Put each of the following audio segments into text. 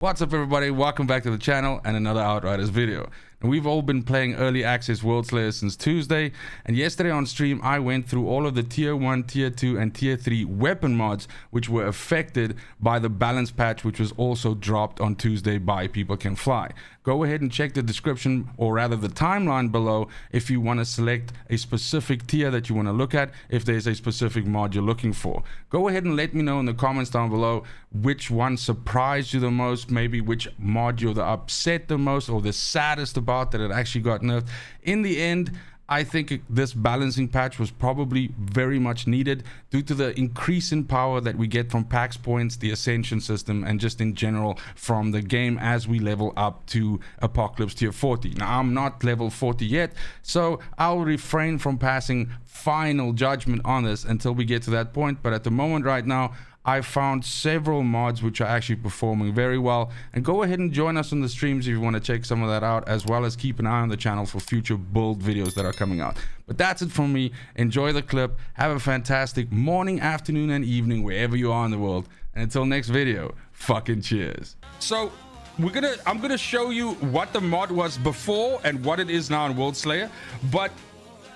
What's up everybody, welcome back to the channel and another Outriders video. And we've all been playing early access Worldslayer since Tuesday, and yesterday on stream I went through all of the tier 1, tier 2 and tier 3 weapon mods which were affected by the balance patch, which was also dropped on Tuesday by People Can Fly. Go ahead and check the description, or rather the timeline below, if you want to select a specific tier that you want to look at, if there's a specific mod you're looking for. Go ahead and let me know in the comments down below which one surprised you the most, maybe which mod you're the upset the most or the saddest about that it actually got nerfed. In the end, I think this balancing patch was probably very much needed due to the increase in power that we get from PAX points, the Ascension system, and just in general from the game as we level up to Apocalypse tier 40. Now, I'm not level 40 yet, so I'll refrain from passing final judgment on this until we get to that point. But at the moment right now, I found several mods which are actually performing very well, and go ahead and join us on the streams if you want to check some of that out, as well as keep an eye on the channel for future build videos that are coming out. But that's it from me. Enjoy the clip, have a fantastic morning, afternoon and evening wherever you are in the world, and until next video, fucking cheers. So I'm gonna show you what the mod was before and what it is now in Worldslayer, but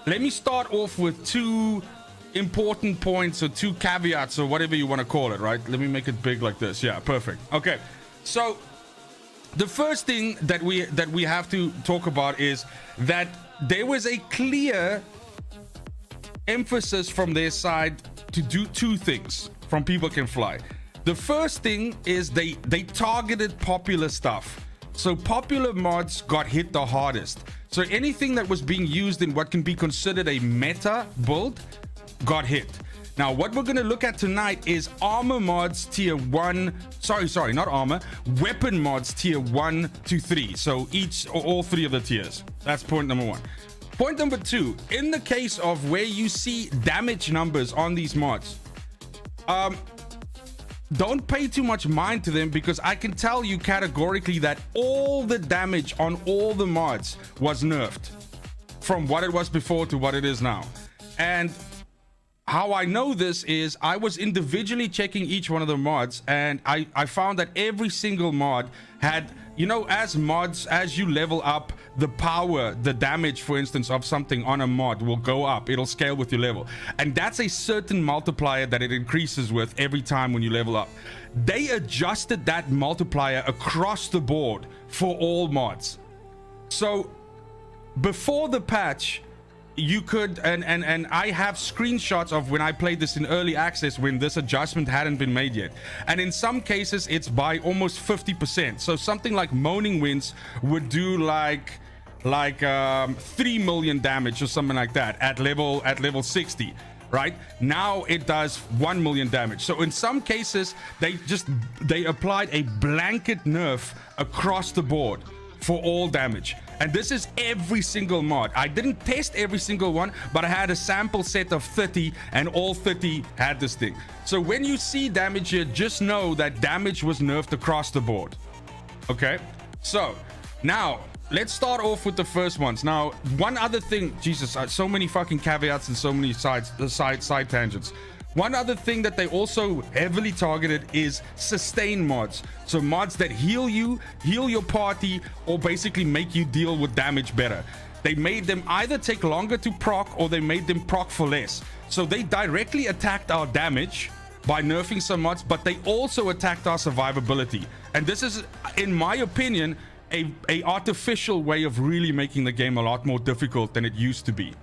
let me start off with two important points or two caveats or whatever you want to call it, right? Let me make it big like this. Yeah, perfect. Okay, so the first thing that we have to talk about is that there was a clear emphasis from their side to do two things from People Can Fly. The first thing is they targeted popular stuff. So popular mods got hit the hardest. So anything that was being used in what can be considered a meta build got hit. Now what we're going to look at tonight is armor mods tier 1, sorry, not armor, weapon mods tier 1 to 3. So each or all three of the tiers. That's point number one. Point number two, in the case of where you see damage numbers on these mods, don't pay too much mind to them, because I can tell you categorically that all the damage on all the mods was nerfed from what it was before to what it is now. And how I know this is I was individually checking each one of the mods, and I found that every single mod had, you know, as you level up, the power, the damage, for instance, of something on a mod will go up. It'll scale with your level. And that's a certain multiplier that it increases with every time when you level up. They adjusted that multiplier across the board for all mods. So before the patch, you could, and I have screenshots of when I played this in early access when this adjustment hadn't been made yet, and in some cases it's by almost 50%. So something like Moaning Winds would do like 3 million damage or something like that at level 60. Right now it does 1 million damage. So in some cases they applied a blanket nerf across the board for all damage. And this is every single mod. I didn't test every single one, but I had a sample set of 30 and all 30 had this thing. So when you see damage here, just know that damage was nerfed across the board. Okay, so now let's start off with the first ones. Now, one other thing, Jesus, so many fucking caveats and so many side tangents. One other thing that they also heavily targeted is sustain mods. So mods that heal you, heal your party, or basically make you deal with damage better. They made them either take longer to proc, or they made them proc for less. So they directly attacked our damage by nerfing some mods, but they also attacked our survivability. And this is, in my opinion, a artificial way of really making the game a lot more difficult than it used to be,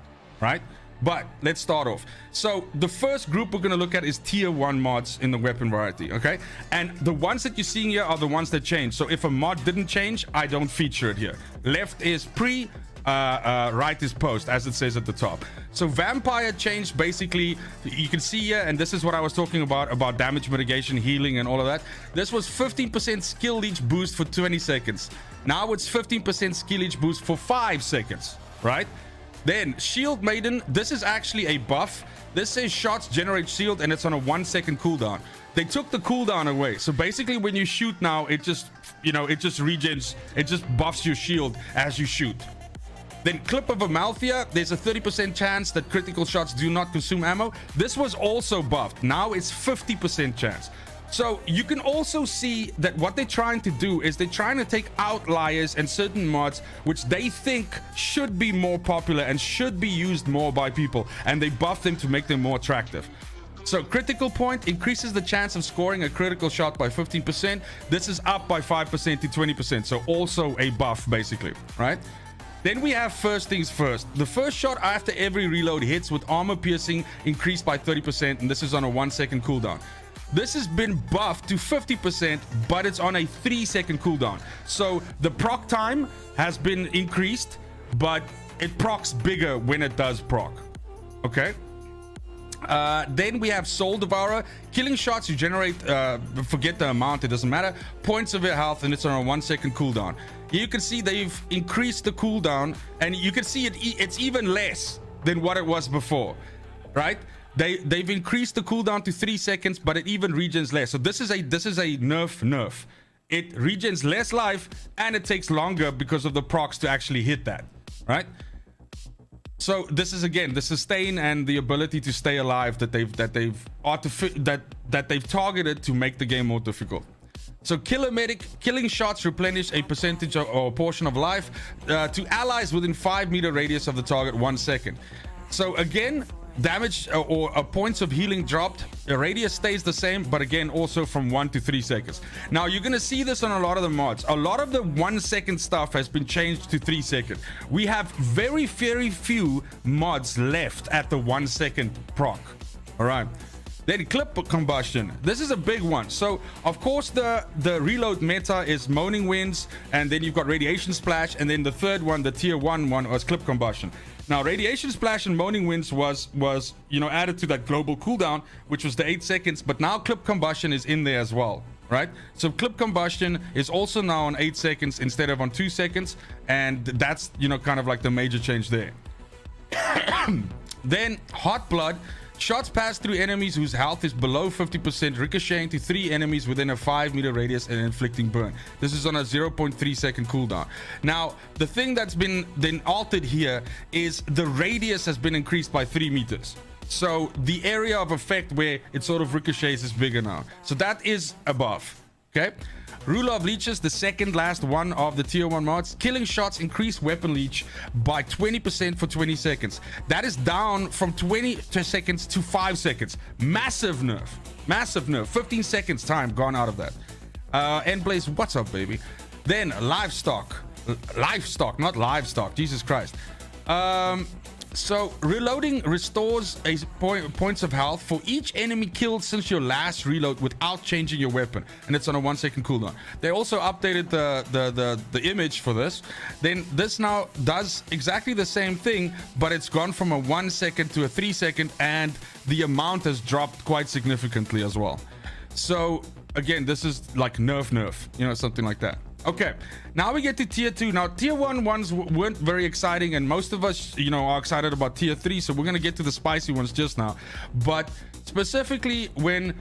right? But let's start off. So the first group we're going to look at is tier 1 mods in the weapon variety. Okay, and the ones that you're seeing here are the ones that change. So if a mod didn't change, I don't feature it here. Left is pre, right is post, as it says at the top. So vampire changed, basically you can see here, and this is what I was talking about damage mitigation, healing and all of that. This was 15% skill leech boost for 20 seconds. Now it's 15% skill leech boost for 5 seconds, right? Then Shield Maiden, this is actually a buff. This says shots generate shield and it's on a 1 second cooldown. They took the cooldown away, so basically when you shoot now, it just, you know, it just regens, it just buffs your shield as you shoot. Then Clip of Amalthea, there's a 30% chance that critical shots do not consume ammo. This was also buffed. Now it's 50% chance. So you can also see that what they're trying to do is they're trying to take outliers and certain mods which they think should be more popular and should be used more by people, and they buff them to make them more attractive. So critical point increases the chance of scoring a critical shot by 15%. This is up by 5% to 20%. So also a buff basically, right? Then we have first things first. The first shot after every reload hits with armor piercing increased by 30%, and this is on a 1-second cooldown. This has been buffed to 50%, but it's on a 3-second cooldown. So the proc time has been increased, but it procs bigger when it does proc. Okay. Then we have Soul Devourer. Killing shots you generate, forget the amount, it doesn't matter, points of your health, and it's on a 1-second cooldown. You can see they've increased the cooldown, and you can see it's even less than what it was before, right? They've increased the cooldown to 3 seconds, but it even regens less. So this is a nerf. It regens less life, and it takes longer because of the procs to actually hit that, right? So this is again the sustain and the ability to stay alive that they've targeted to make the game more difficult. So Killer Medic, killing shots replenish a percentage or portion of life to allies within 5-meter radius of the target 1 second. So again, damage or points of healing dropped, the radius stays the same, but again also from 1 to 3 seconds. Now you're gonna see this on a lot of the mods. A lot of the 1-second stuff has been changed to 3 seconds. We have very few mods left at the 1-second proc. All right. Then clip combustion. This is a big one. So of course the reload meta is Moaning Winds, and then you've got Radiation Splash, and then the third one, the tier 1 one, was clip combustion. Now Radiation Splash and Moaning Winds was added to that global cooldown, which was the 8 seconds, but now clip combustion is in there as well, right? So clip combustion is also now on 8 seconds instead of on 2 seconds, and that's kind of like the major change there. Then Hot Blood. Shots pass through enemies whose health is below 50%, ricocheting to 3 enemies within a 5-meter radius and inflicting burn. This is on a 0.3-second cooldown. Now, the thing that's been then altered here is the radius has been increased by 3 meters. So the area of effect where it sort of ricochets is bigger now. So that is a buff. Okay. Ruler of Leeches, the second last one of the tier 1 mods. Killing shots increase weapon leech by 20% for 20 seconds. That is down from 20 seconds to 5 seconds. Massive nerf. 15 seconds time gone out of that. Endblaze, what's up, baby? Then livestock, not livestock, Jesus Christ. So reloading restores a points of health for each enemy killed since your last reload without changing your weapon, and it's on a 1-second cooldown. They also updated the image for this. Then this now does exactly the same thing, but it's gone from a 1 second to a 3 second, and the amount has dropped quite significantly as well. So again, this is like nerf, something like that. Okay, now we get to tier 2. Now tier 1 ones weren't very exciting, and most of us are excited about tier 3, so we're gonna get to the spicy ones just now. But specifically when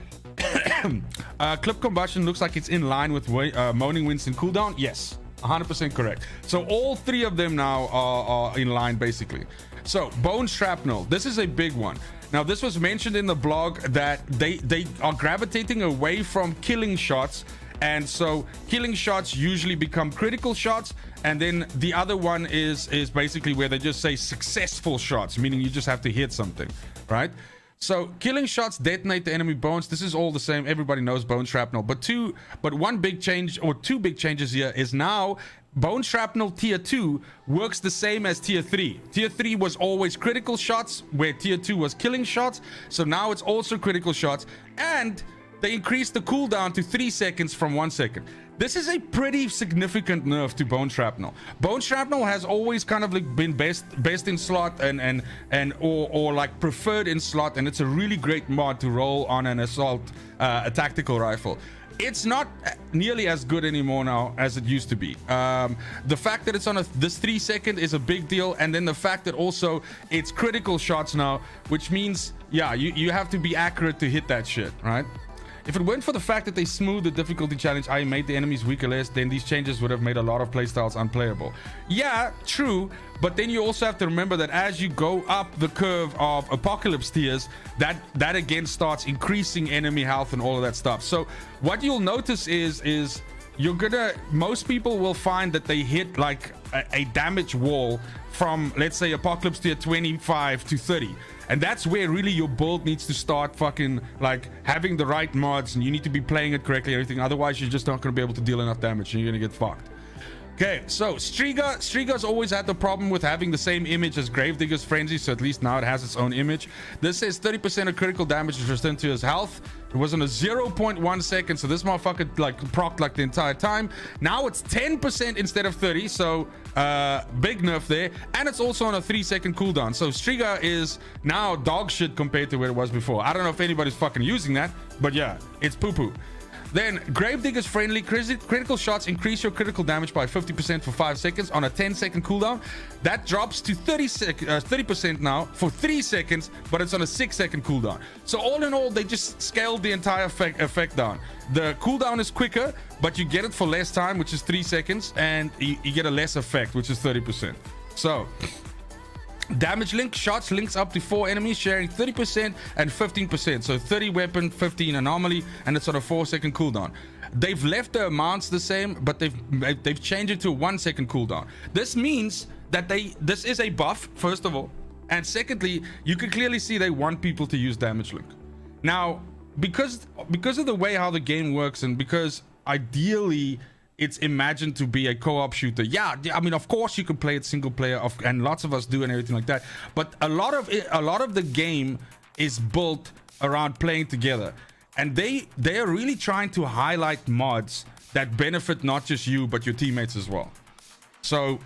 clip combustion looks like it's in line with Moaning Winds and cooldown, yes, 100% correct. So all 3 of them now are in line basically. So bone shrapnel, this is a big one. Now this was mentioned in the blog that they are gravitating away from killing shots, and so killing shots usually become critical shots, and then the other one is basically where they just say successful shots, meaning you just have to hit something, right? So killing shots detonate the enemy bones. This is all the same. Everybody knows bone shrapnel, but one big change, or 2 big changes here, is now bone shrapnel tier 2 works the same as tier 3. Tier 3 was always critical shots, where tier 2 was killing shots. So now it's also critical shots, and they increased the cooldown to 3 seconds from 1 second. This is a pretty significant nerf to bone shrapnel. Bone shrapnel has always kind of like been best in slot or like preferred in slot, and it's a really great mod to roll on an assault a tactical rifle. It's not nearly as good anymore now as it used to be. The fact that it's on this 3 second is a big deal, and then the fact that also it's critical shots now, which means, yeah, you have to be accurate to hit that shit, right? If it weren't for the fact that they smoothed the difficulty challenge, I made the enemies weaker less, then these changes would have made a lot of playstyles unplayable. Yeah, true, but then you also have to remember that as you go up the curve of apocalypse tiers, that again starts increasing enemy health and all of that stuff. So what you'll notice is most people will find that they hit like a damage wall from, let's say, apocalypse tier 25 to 30, and that's where really your build needs to start fucking like having the right mods, and you need to be playing it correctly and everything. Otherwise you're just not going to be able to deal enough damage and you're gonna get fucked. Okay, so Striga's always had the problem with having the same image as Gravedigger's Frenzy, so at least now it has its own image. This says 30% of critical damage is returned to his health. It was on a 0.1 second, so this motherfucker like procced like the entire time. Now it's 10% instead of 30, so big nerf there. And it's also on a 3-second cooldown, so Striga is now dog shit compared to where it was before. I don't know if anybody's fucking using that, but yeah, it's poo-poo. Then Gravedigger's Friendly. Critical shots increase your critical damage by 50% for 5 seconds on a 10-second cooldown. That drops to 30% now for 3 seconds, but it's on a 6-second cooldown. So all in all, they just scaled the entire effect down. The cooldown is quicker, but you get it for less time, which is 3 seconds, and you get a less effect, which is 30%. So damage link. Shots links up to 4 enemies, sharing 30% and 15%. So 30 weapon, 15 anomaly, and it's on a 4-second cooldown. They've left the amounts the same, but they've changed it to a 1-second cooldown. This means that this is a buff, first of all, and secondly, you can clearly see they want people to use damage link. Now, because of the way how the game works, and because ideally it's imagined to be a co-op shooter. Yeah, I mean, of course you can play it single player, and lots of us do and everything like that. But a lot of the game is built around playing together, and they are really trying to highlight mods that benefit not just you but your teammates as well. So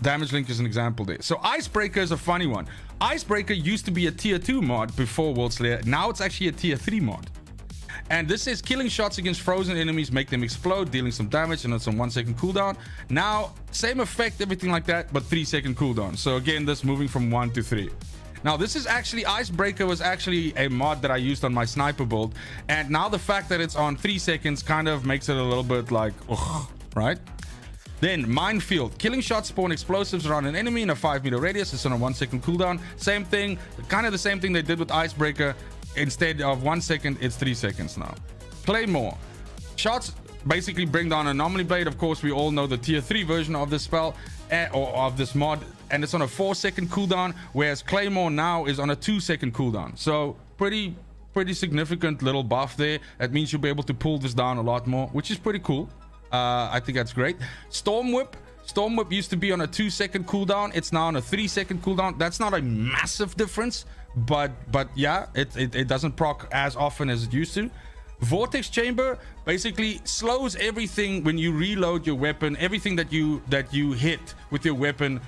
damage link is an example there. So Icebreaker is a funny one. Icebreaker used to be a tier 2 mod before Worldslayer. Now it's actually a tier 3 mod. And this is killing shots against frozen enemies, make them explode, dealing some damage, and it's on 1-second cooldown. Now, same effect, everything like that, but 3-second cooldown. So again, this moving from 1 to 3. Now, this is actually, Icebreaker was actually a mod that I used on my sniper build. And now the fact that it's on 3 seconds kind of makes it a little bit like, ugh, right? Then Minefield. Killing shots spawn explosives around an enemy in a 5-meter radius. It's on a 1-second cooldown. Same thing, kind of the same thing they did with Icebreaker. Instead of 1 second, it's 3 seconds now. Claymore. Shots basically bring down Anomaly Blade. Of course, we all know the tier 3 version of this spell, or of this mod, and it's on a 4-second cooldown, whereas Claymore now is on a 2-second cooldown. So pretty significant little buff there. That means you'll be able to pull this down a lot more, which is pretty cool. I think that's great. Storm Whip used to be on a 2-second cooldown. It's now on a 3-second cooldown. That's not a massive difference, but yeah, it doesn't proc as often as it used to. Vortex Chamber basically slows everything when you reload your weapon, everything that you hit with your weapon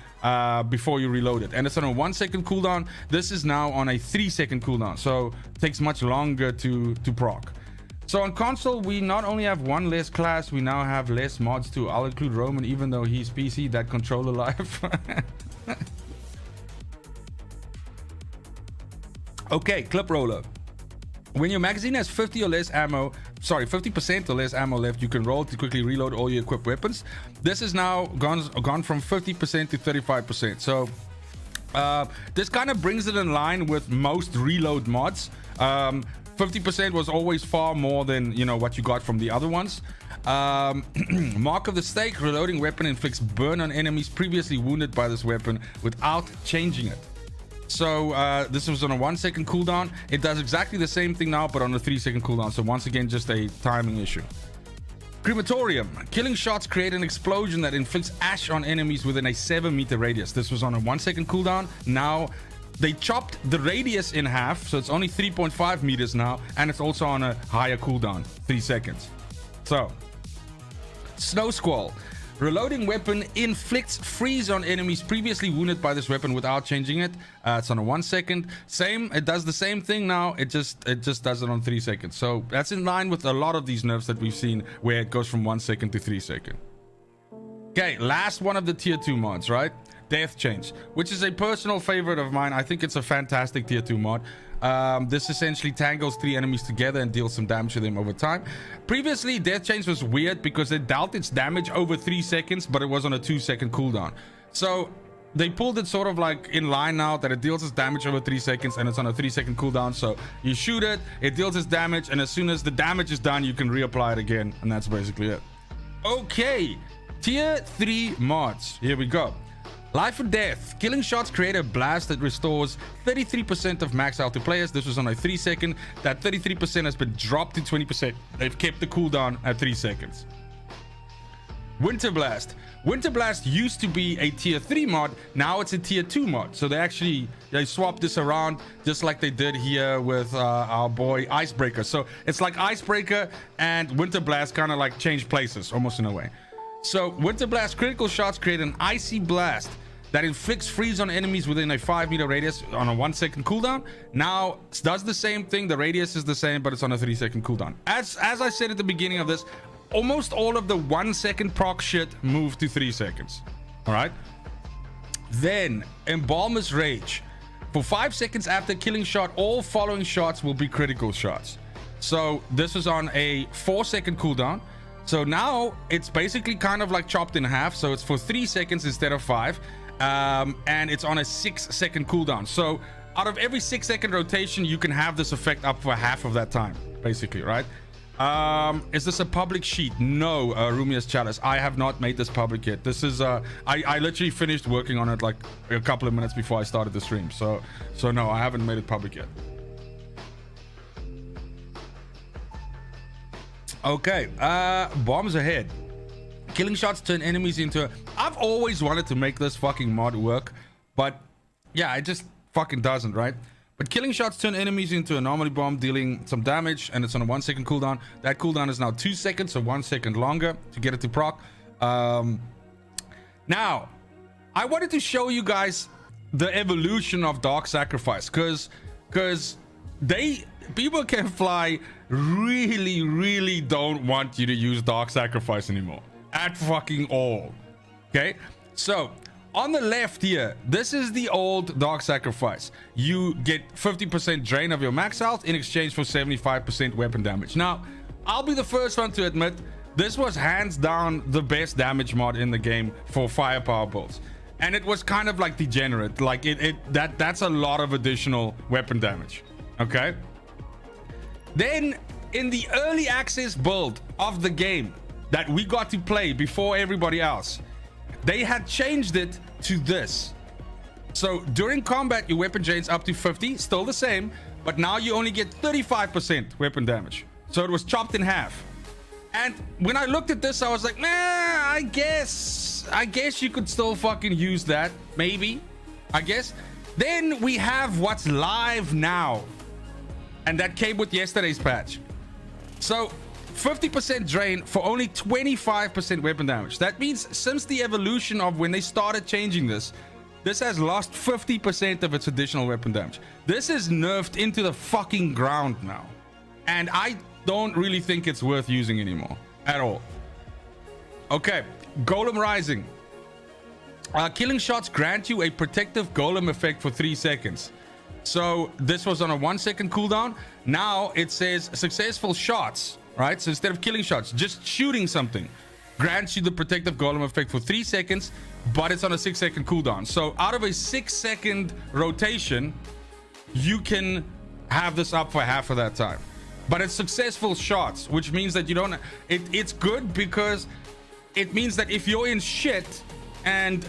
before you reload it, and it's on a 1-second cooldown. This is now on a 3-second cooldown, so it takes much longer to proc. So on console, we not only have one less class, we now have less mods too. I'll include Roman, even though he's PC, that controller life. Okay, clip roller. When your magazine has 50% or less ammo left, you can roll to quickly reload all your equipped weapons. This is now gone from 50% to 35%. So this kind of brings it in line with most reload mods. 50% was always far more than, you know, what you got from the other ones. Mark of the Stake. Reloading weapon inflicts burn on enemies previously wounded by this weapon without changing it. So this was on a 1-second cooldown. It does exactly the same thing now, but on a 3-second cooldown. So once again, just a timing issue. Crematorium. Killing shots create an explosion that inflicts ash on enemies within a 7-meter radius. This was on a 1-second cooldown. Now they chopped the radius in half, so it's only 3.5 meters now, and it's also on a higher cooldown, 3 seconds. So, Snow Squall. Reloading weapon inflicts freeze on enemies previously wounded by this weapon without changing it. It's on a 1 second. Same, it does the same thing now. It just does it on 3 seconds. So that's in line with a lot of these nerfs that we've seen, where it goes from 1 second to 3 seconds. Okay, last one of the tier 2 mods, right? Death Change, which is a personal favorite of mine. I think it's a fantastic tier 2 mod. This essentially tangles 3 enemies together and deals some damage to them over time. Previously, Death Chains was weird because it dealt its damage over 3 seconds, but it was on a 2-second cooldown. So they pulled it sort of like in line now that it deals its damage over 3 seconds and it's on a 3-second cooldown. So you shoot it, it deals its damage, and as soon as the damage is done, you can reapply it again, and that's basically it. Okay, tier 3 mods. Here we go. Life or Death. Killing shots create a blast that restores 33% of max health to players. This was on a 3-second. That 33% has been dropped to 20%. They've kept the cooldown at 3 seconds. Winter Blast. Winter Blast used to be a tier 3 mod. Now it's a tier 2 mod. So they swapped this around just like they did here with our boy Icebreaker. So it's like Icebreaker and Winter Blast kind of like change places almost in a way. So Winter Blast critical shots create an icy blast that inflicts freeze on enemies within a 5-meter radius on a 1-second cooldown. Now it does the same thing. The radius is the same, but it's on a 3-second cooldown. As I said at the beginning of this, almost all of the 1-second proc shit moved to 3 seconds. All right. Then Embalmer's Rage. For 5 seconds after killing shot, all following shots will be critical shots. So this is on a 4-second cooldown. So now it's basically kind of like chopped in half. So it's for 3 seconds instead of 5. And it's on a 6-second cooldown. So out of every 6-second rotation, you can have this effect up for half of that time, basically, right? Is this a public sheet? No, Rumia's Chalice. I have not made this public yet. This is I literally finished working on it like a couple of minutes before I started the stream. So no, I haven't made it public yet. Okay, bombs ahead. Killing shots turn enemies into I've always wanted to make this fucking mod work, but yeah, it just fucking doesn't, right? But killing shots turn enemies into anomaly bomb, dealing some damage, and it's on a 1-second cooldown. That cooldown is now 2 seconds, so 1 second longer to get it to proc. Now, I wanted to show you guys the evolution of Dark Sacrifice, because people can fly really don't want you to use Dark Sacrifice anymore at fucking all. Okay, so on the left here, this is the old Dark Sacrifice. You get 50% drain of your max health in exchange for 75% weapon damage. Now, I'll be the first one to admit this was hands down the best damage mod in the game for firepower builds, and it was kind of like degenerate. Like that's a lot of additional weapon damage. Okay. Then in the early access build of the game that we got to play before everybody else, they had changed it to this. So during combat, your weapon drains up to 50, still the same, but now you only get 35% weapon damage. So it was chopped in half. And when I looked at this, I was like, nah, I guess you could still fucking use that. Maybe, I guess. Then we have what's live now, and that came with yesterday's patch. So 50% drain for only 25% weapon damage. That means since the evolution of when they started changing this has lost 50% of its additional weapon damage. This is nerfed into the fucking ground now, and I don't really think it's worth using anymore at all. Okay, Golem Rising. Killing shots grant you a protective golem effect for 3 seconds. So this was on a 1-second cooldown. Now it says successful shots, right? So instead of killing shots, just shooting something grants you the protective golem effect for 3 seconds, but it's on a 6-second cooldown. So out of a 6-second rotation, you can have this up for half of that time. But it's successful shots, which means that you don't... It's good because it means that if you're in shit and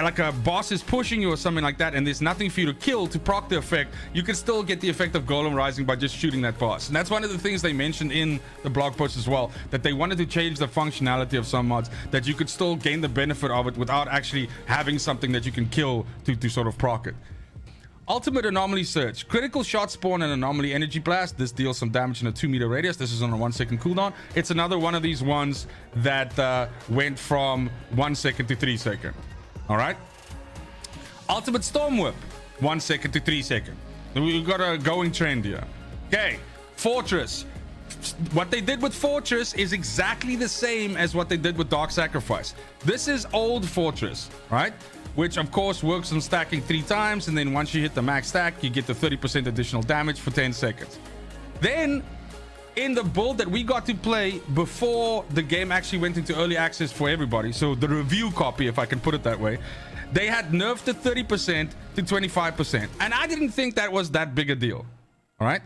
like a boss is pushing you or something like that, and there's nothing for you to kill to proc the effect, you can still get the effect of Golem Rising by just shooting that boss. And that's one of the things they mentioned in the blog post as well, that they wanted to change the functionality of some mods, that you could still gain the benefit of it without actually having something that you can kill to sort of proc it. Ultimate Anomaly Surge. Critical shot spawn an Anomaly Energy Blast. This deals some damage in a 2-meter radius. This is on a 1-second cooldown. It's another one of these ones that went from 1 second to 3 seconds. All right. Ultimate Storm Whip. 1 second to 3 seconds. We've got a going trend here. Okay. Fortress. what they did with Fortress is exactly the same as what they did with Dark Sacrifice. This is old Fortress, right? Which of course works on stacking 3 times, and then once you hit the max stack, you get the 30% additional damage for 10 seconds. Then in the build that we got to play before the game actually went into early access for everybody, so the review copy, if I can put it that way, they had nerfed the 30% to 25%, and I didn't think that was that big a deal. All right,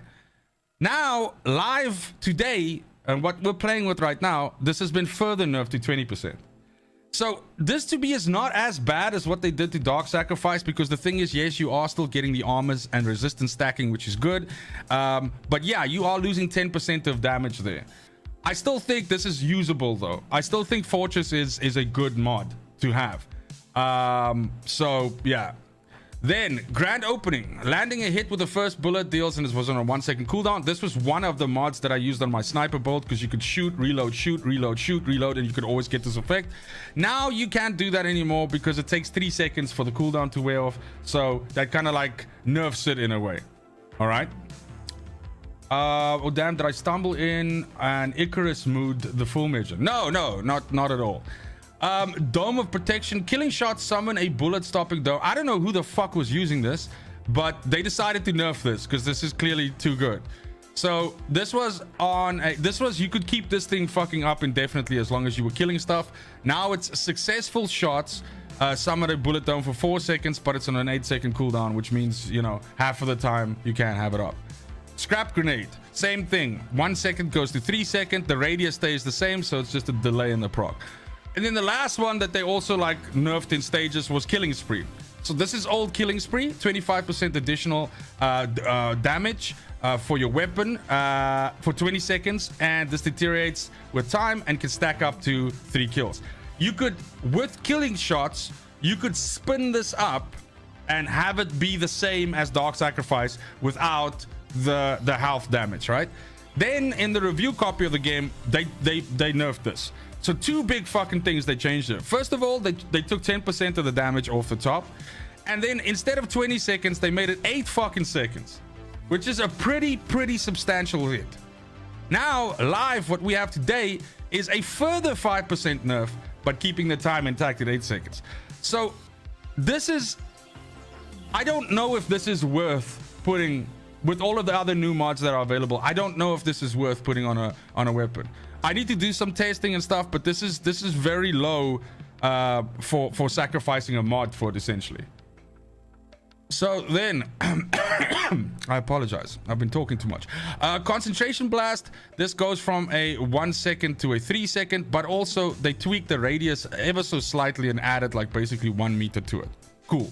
now live today, and what we're playing with right now, this has been further nerfed to 20%. So this to me is not as bad as what they did to Dark Sacrifice, because the thing is, yes, you are still getting the armors and resistance stacking, which is good, but yeah, you are losing 10% of damage there. I still think this is usable though. I still think Fortress is a good mod to have. So yeah. Then grand opening, landing a hit with the first bullet deals, and this was on a 1-second cooldown. This was one of the mods that I used on my sniper build, because you could shoot, reload, shoot, reload, shoot, reload, and you could always get this effect. Now you can't do that anymore because it takes 3 seconds for the cooldown to wear off, so that kind of like nerfs it in a way. All right. Oh damn, did I stumble in an Icarus mood, the full measure? No, not at all. Dome of protection, killing shots summon a bullet stopping dome. I don't know who the fuck was using this, but they decided to nerf this because this is clearly too good. So this was on a, you could keep this thing fucking up indefinitely as long as you were killing stuff. Now it's successful shots summon a bullet dome for 4 seconds, but it's on an 8-second cooldown, which means, you know, half of the time you can't have it up. Scrap grenade, same thing, 1 second goes to 3 seconds, the radius stays the same, so it's just a delay in the proc. And then the last one that they also like nerfed in stages was killing spree. So this is old killing spree, 25% additional damage for your weapon for 20 seconds, and this deteriorates with time and can stack up to 3 kills. You could, with killing shots, you could spin this up and have it be the same as Dark Sacrifice without the health damage, right? Then in the review copy of the game, they nerfed this. So 2 big fucking things they changed it. First of all, they took 10% of the damage off the top, and then instead of 20 seconds, they made it 8 fucking seconds, which is a pretty substantial hit. Now live, what we have today is a further 5% nerf, but keeping the time intact at 8 seconds. So this is, I don't know if this is worth putting with all of the other new mods that are available. I don't know if this is worth putting on a weapon. I need to do some testing and stuff, but this is very low for sacrificing a mod for it, essentially. So then I apologize, I've been talking too much. Concentration blast, this goes from a 1 second to a 3 second, but also they tweaked the radius ever so slightly and added like basically 1 meter to it. Cool.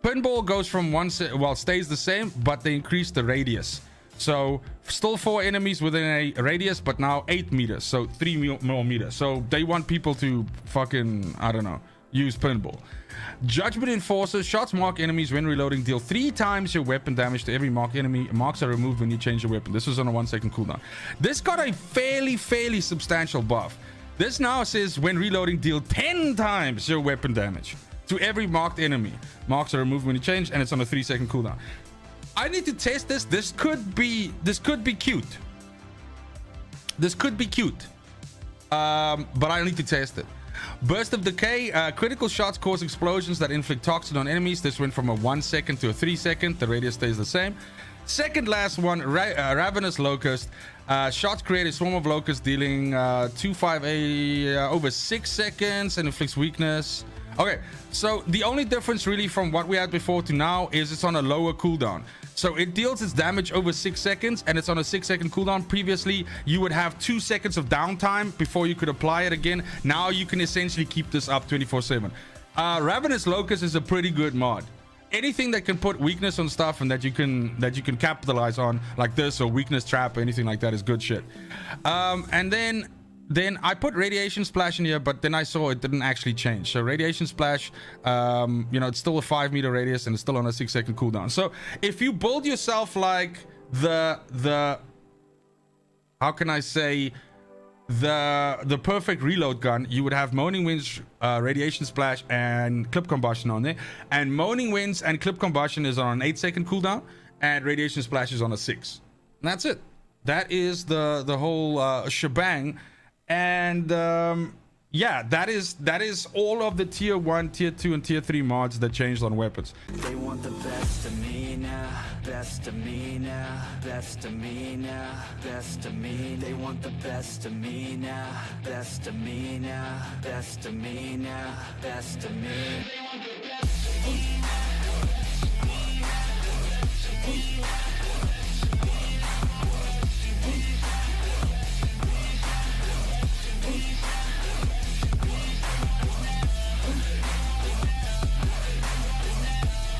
Pinball goes from stays the same, but they increased the radius. So still 4 enemies within a radius, but now 8 meters, so 3 more meters. So they want people to fucking, I don't know, use pinball. Judgment Enforcer, shots mark enemies when reloading, deal 3 times your weapon damage to every marked enemy. Marks are removed when you change your weapon. This was on a 1 second cooldown. This got a fairly substantial buff. This now says when reloading, deal 10 times your weapon damage to every marked enemy. Marks are removed when you change, and it's on a 3 second cooldown. I need to test this. This could be cute. This could be cute. But I need to test it. Burst of Decay, critical shots cause explosions that inflict toxin on enemies. This went from a 1 second to a 3 second. The radius stays the same. Second last one, Ravenous Locust. Shots create a swarm of locusts dealing 258 over 6 seconds and inflicts weakness. Okay, so the only difference really from what we had before to now is it's on a lower cooldown. So it deals its damage over 6 seconds, and it's on a 6 second cooldown. Previously, you would have 2 seconds of downtime before you could apply it again. Now you can essentially keep this up 24/7. Ravenous Locust is a pretty good mod. Anything that can put weakness on stuff and that you can capitalize on, like this, or weakness trap or anything like that, is good shit. And then I put Radiation Splash in here, but then I saw it didn't actually change. So Radiation Splash, you know, it's still a 5 meter radius and it's still on a 6 second cooldown. So if you build yourself like the how can I say, the perfect reload gun, you would have Moaning Winds, Radiation Splash, and Clip Combustion on there. And Moaning Winds and Clip Combustion is on an 8 second cooldown, and Radiation Splash is on a 6. And that's it. That is the whole shebang. And yeah, that is all of the tier 1, tier 2, and tier 3 mods that changed on weapons. They want the best of me now, best of me now, best of me now, best of me. They want the best of me now, best of me now, best of me now, best of me. They want the best of me.